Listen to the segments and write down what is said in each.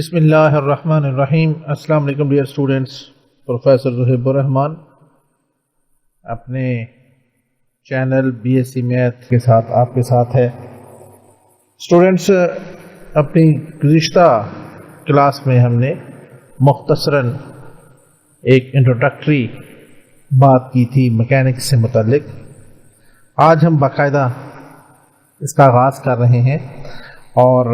बिस्मिल्लाहिर्रहमानिर्रहीम। अस्सलाम वालेकुम डियर स्टूडेंट्स। प्रोफेसर ज़ुहैबुर रहमान अपने चैनल बीएससी मैथ के साथ आपके साथ है। स्टूडेंट्स, अपनी गुज़िश्ता क्लास में हमने मुख्तसरन एक इंट्रोडक्टरी बात की थी मैकेनिक्स से मुतालिक। आज हम बाकायदा इसका आगाज़ कर रहे हैं और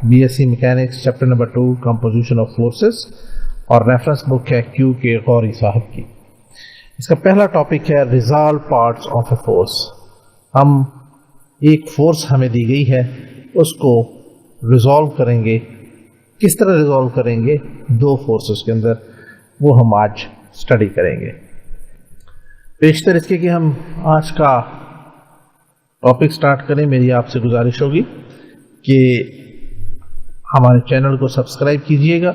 BSc mechanics chapter number 2 composition of forces और रेफरेंस बुक है क्यू के गौरी साहब की। इसका पहला टॉपिक है resolve parts of a force. हम एक फोर्स हमें दी गई है, उसको रिजॉल्व करेंगे। किस तरह रिजॉल्व करेंगे? दो फोर्सेस के अंदर, वो हम आज स्टडी करेंगे। पेशतर इसके कि हम आज का टॉपिक स्टार्ट करें, मेरी आपसे गुजारिश होगी कि हमारे चैनल को सब्सक्राइब कीजिएगा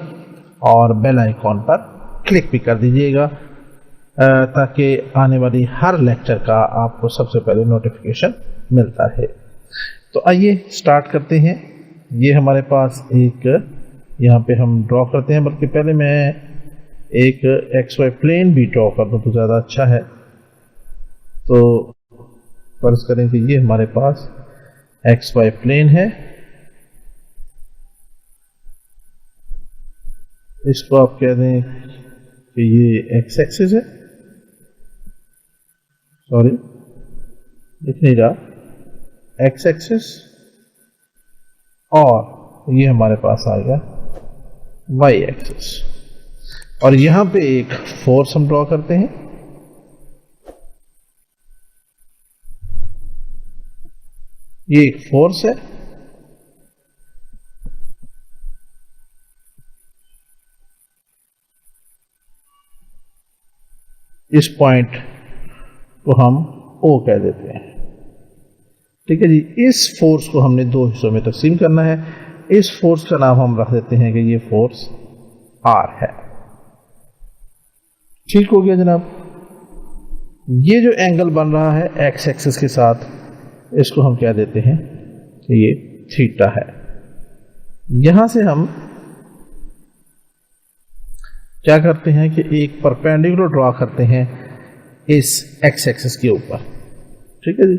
और बेल आइकॉन पर क्लिक भी कर दीजिएगा ताकि आने वाली हर लेक्चर का आपको सबसे पहले नोटिफिकेशन मिलता है। तो आइए स्टार्ट करते हैं। ये हमारे पास एक यहाँ पे हम ड्रॉ करते हैं, बल्कि पहले मैं एक XY प्लेन भी ड्रॉ कर दूँ तो ज़्यादा अच्छा है। तो फर्ज करें कि ये हमारे पास XY प्लेन है। इसको आप कह दें कि ये एक्स एक्सिस है, सॉरी दिख नहीं रहा, एक्स एक्सिस, और ये हमारे पास आएगा वाई एक्सिस। और यहां पे एक फोर्स हम ड्रॉ करते हैं। ये एक फोर्स है। इस पॉइंट को हम O कह देते हैं। ठीक है जी। इस फोर्स को हमने दो हिस्सों में तकसीम करना है। इस फोर्स का नाम हम रख देते हैं कि ये फोर्स R है। ठीक हो गया जनाब। ये जो एंगल बन रहा है एक्स एक्सिस के साथ, इसको हम कह देते हैं कि ये थीटा है। यहां से हम क्या करते हैं कि एक परपेंडिकुलर ड्रॉ करते हैं इस एक्स एक्सिस के ऊपर। ठीक है जी।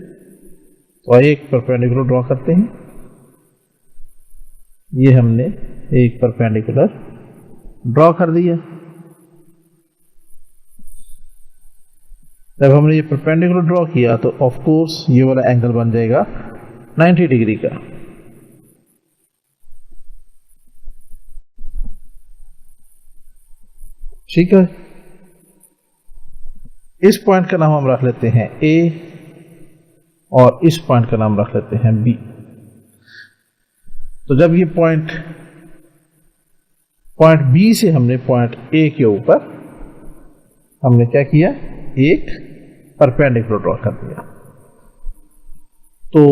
तो एक परपेंडिकुलर ड्रॉ करते हैं। ये हमने एक परपेंडिकुलर ड्रॉ कर दिया। जब हमने ये परपेंडिकुलर ड्रॉ किया तो ऑफ कोर्स ये वाला एंगल बन जाएगा 90 डिग्री का। ठीक है। इस पॉइंट का नाम हम रख लेते हैं A और इस पॉइंट का नाम रख लेते हैं B। तो जब ये पॉइंट B से हमने पॉइंट A के ऊपर हमने क्या किया, एक परपेंडिकुलर ड्रॉ कर दिया। तो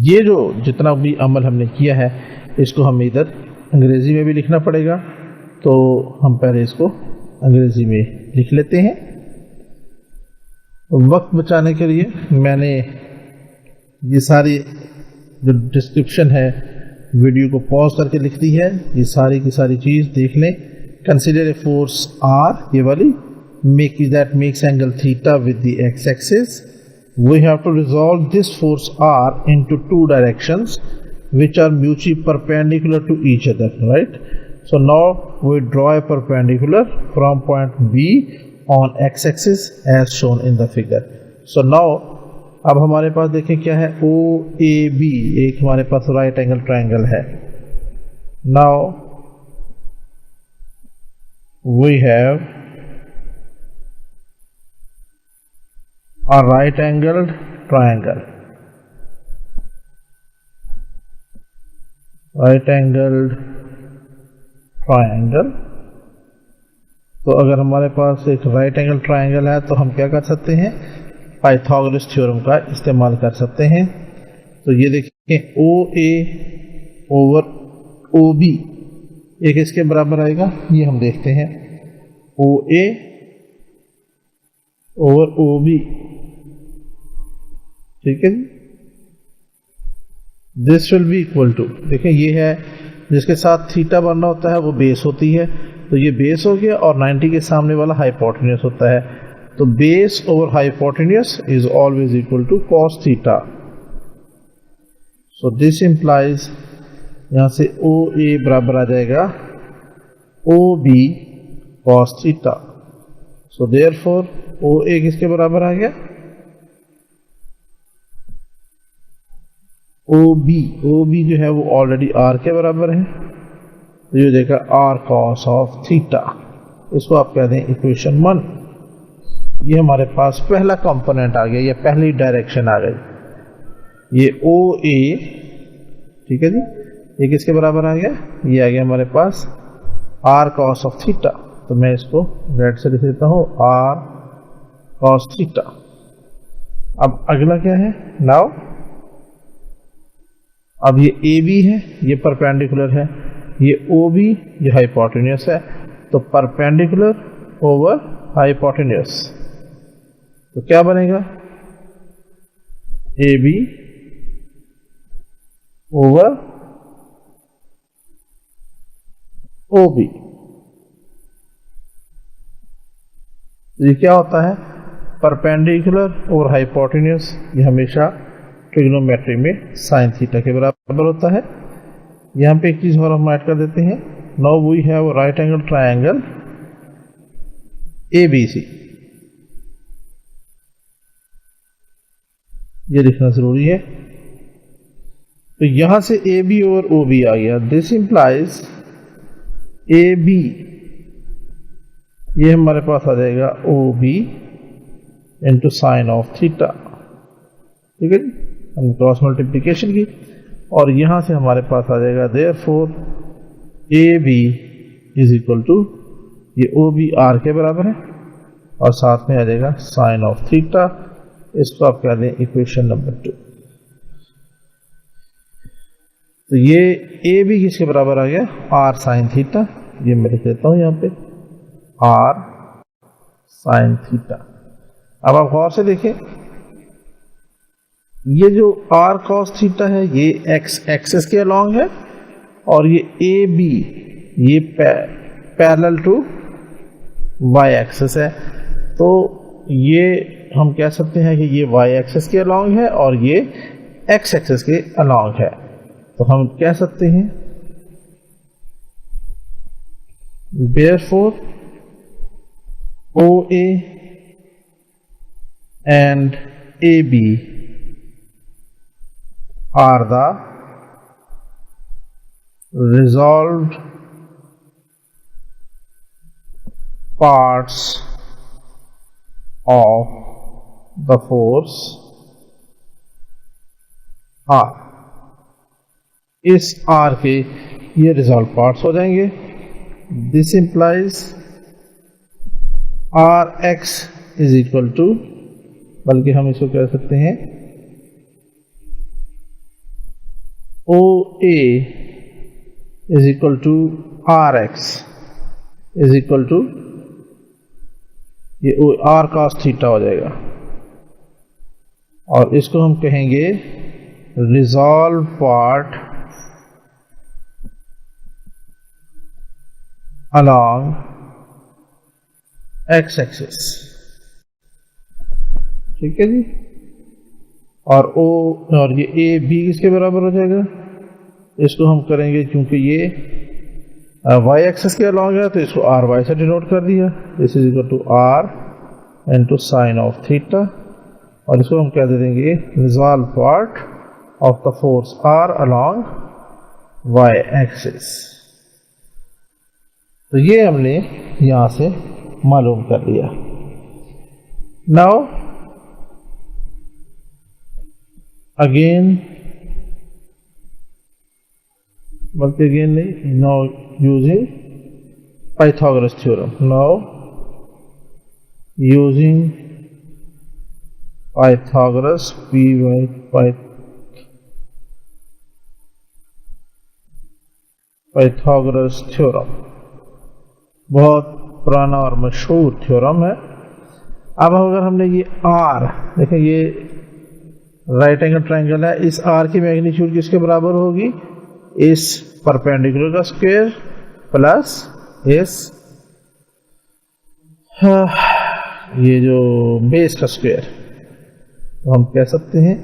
ये जो जितना भी अमल हमने किया है, इसको हम इधर अंग्रेजी में भी लिखना पड़ेगा। तो हम पहले इसको अंग्रेजी में लिख लेते हैं। वक्त बचाने के लिए मैंने ये सारी जो डिस्क्रिप्शन है वीडियो को पॉज करके लिख दी है। ये सारी की सारी चीज़ देख लें। कंसिडर ए फोर्स R, ये वाली, that makes angle theta with the x axis. We have to resolve this force R into two directions which are mutually perpendicular to each other, right? So now we draw a perpendicular from point B on x-axis as shown in the figure. So now अब हमारे पास देखें क्या है, OAB एक हमारे पास right angle triangle है। Now we have a right angled triangle. Right angled triangle। तो अगर हमारे पास एक राइट एंगल ट्रायंगल है तो हम क्या कर सकते हैं, पाइथागोरस थ्योरम का इस्तेमाल कर सकते हैं। तो ये देखिए OA ओवर OB एक इसके बराबर आएगा। ये हम देखते हैं OA ओवर OB। ठीक है जी। This will be equal to, देखें ये है जिसके साथ थीटा बनना होता है वो बेस होती है, तो ये बेस हो गया और 90 के सामने वाला हाइपोटेन्यूस होता है, तो base over hypotenuse is always equal to cos theta. So this implies यहाँ से ओ ए बराबर आ जाएगा O B cos theta. So therefore O A किसके बराबर आ गया, ओ बी जो है वो ऑलरेडी आर के बराबर है, तो ये देखा आर कॉस ऑफ थीटा, इसको आप कह दें इक्वेशन 1। ये हमारे पास पहला कंपोनेंट आ गया, ये पहली डायरेक्शन आ गई, ये ओ ए, ठीक है जी, ये किसके बराबर आ गया, ये आ गया हमारे पास आर कॉस ऑफ थीटा, तो मैं इसको रेड से लिख देता हूँ आर कॉस थीटा। अब अगला क्या है, नाउ अब ये ए बी है, ये परपेंडिकुलर है, ये ओ बी ये हाइपोटेन्यूस है, तो परपेंडिकुलर ओवर हाइपोटेन्यूस, तो क्या बनेगा A B over O B. ये क्या होता है, परपेंडिकुलर ओवर हाइपोटेन्यूस, ये हमेशा ट्रिग्नोमेट्री में साइन थीटा के बराबर होता है। यहाँ पे एक चीज और हम ऐड कर देते हैं, now we have right angle triangle ABC, ये लिखना जरूरी है। तो यहां से AB और OB आ गया, दिस इंप्लाइज AB, ये हमारे पास आ जाएगा OB into sine of theta, ठीक है जी, हमने क्रॉस मल्टीप्लिकेशन की, और यहां से हमारे पास आ जाएगा therefore AB is equal to, ये OB R के बराबर है, और साथ में आ जाएगा साइन ऑफ थीटा, इसको आप कह दें इक्वेशन नंबर 2। तो ये AB किसके बराबर आ गया, R साइन थीटा, ये मैं लिख देता हूं यहाँ पे R साइन थीटा। अब आप गौर से देखें, ये जो R cos थीटा है ये x एक्सिस के अलॉन्ग है, और ये AB ये पैरेलल टू y एक्सिस है, तो ये हम कह सकते हैं कि ये y एक्सिस के अलॉन्ग है और ये x एक्सिस के अलॉन्ग है, तो हम कह सकते हैं therefore OA and AB are the resolved parts of the force R। इस R के ये रिजॉल्व पार्ट्स हो जाएंगे, this implies R x is equal to, बल्कि हम इसको कह सकते हैं O A is equal to R x is equal to, ये आर कॉस थीटा हो जाएगा, और इसको हम कहेंगे resolve part along x axis, ठीक है जी, और ओ और ये ए बी किसके बराबर हो जाएगा, इसको हम करेंगे क्योंकि ये y एक्सिस के अलॉन्ग है तो इसको आर वाई से डिनोट कर दिया, this is equal to R into sine of theta, और इसको हम कह दे देंगे resolve part of the force R along y axis. तो ये हमने यहां से मालूम कर लिया। नाउ अगेन, बल्कि अगेन नहीं, now using Pythagoras theorem, now using Pythagoras Pythagoras theorem बहुत पुराना और मशहूर थ्योरम है। अब अगर हमने ये आर, देखें ये राइट एंगल ट्रायंगल है, इस आर की मैग्नीट्यूड किसके बराबर होगी, इस परपेंडिकुलर का स्क्वायर प्लस इस ये जो बेस का स्क्वायर। तो हम कह सकते हैं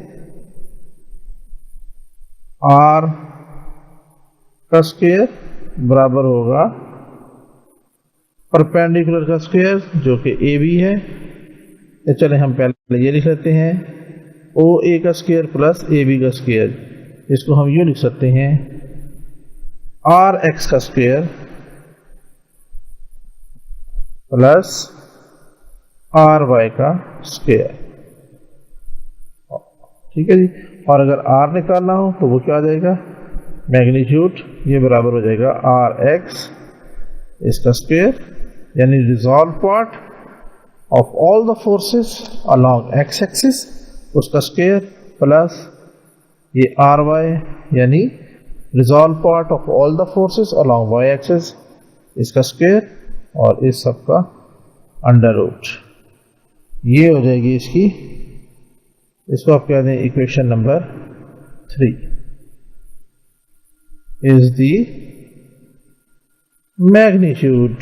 आर का स्क्वायर बराबर होगा परपेंडिकुलर का स्क्वायर जो कि ए बी है। तो चले हम पहले ये लिख लेते हैं ओ ए का स्क्वायर प्लस ए बी का स्क्वायर। इसको हम यूँ लिख सकते हैं आर एक्स का स्क्वायर प्लस आर वाई का स्क्वायर। ठीक है जी। और अगर आर निकालना हो तो वो क्या आ जाएगा, मैग्नीट्यूड ये बराबर हो जाएगा आर एक्स इसका स्क्वायर, यानी resolve part of all the forces along x axis उसका स्क्वायर प्लस ये आर वाई यानी resolve part of all the forces along y axis इसका स्क्वायर और इस सब का अंडर रूट। ये हो जाएगी इसकी, इसको आप कहते हैं equation number 3 is the magnitude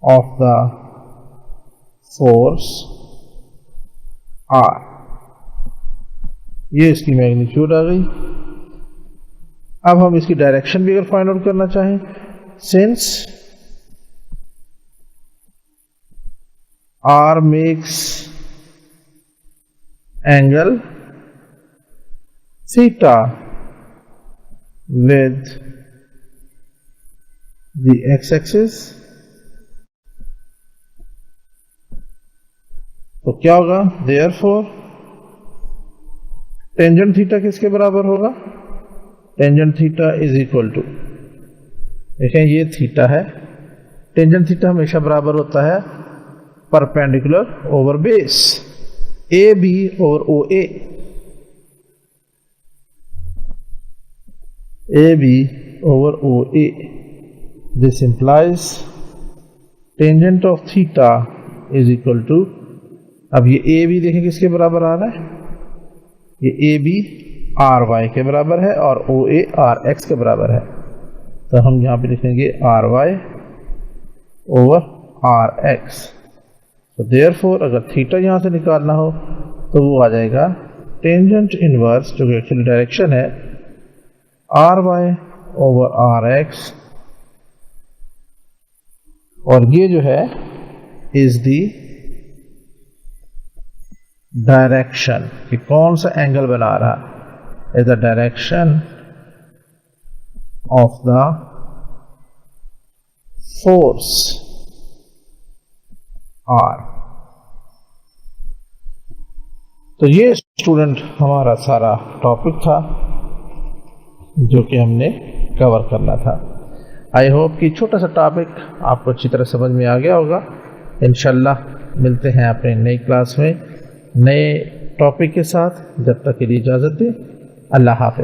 of the force R। ये इसकी मैग्नीट्यूड आ गई। अब हम इसकी डायरेक्शन भी अगर फाइंड आउट करना चाहें, since R makes angle theta with the x-axis, तो क्या होगा, therefore टेंजेंट थीटा किसके बराबर होगा, tangent theta is equal to, देखें ये थीटा है, टेंजेंट थीटा हमेशा बराबर होता है perpendicular over base A B over O A B over O A. This implies tangent of theta is equal to, अब ये ए बी देखें किसके बराबर आ रहा है, ये ए बी आर वाई के बराबर है और ओ ए आर एक्स के बराबर है। तो हम यहाँ पे लिखेंगे R y over R x. तो देयरफॉर अगर थीटा यहाँ से निकालना हो तो वो आ जाएगा टेंजेंट इनवर्स जो कि एक्चुअली डायरेक्शन है R y over R x, और ये जो है इज दी डायरेक्शन कि कौन सा एंगल बना रहा, is the direction of the force R. तो ये स्टूडेंट हमारा सारा टॉपिक था जो कि हमने कवर करना था। आई होप कि छोटा सा टॉपिक आपको अच्छी तरह समझ में आ गया होगा। इंशाल्लाह मिलते हैं अपने नई क्लास में नए टॉपिक के साथ। जब तक के लिए इजाज़त दें, अल्लाह हाफ़िज़।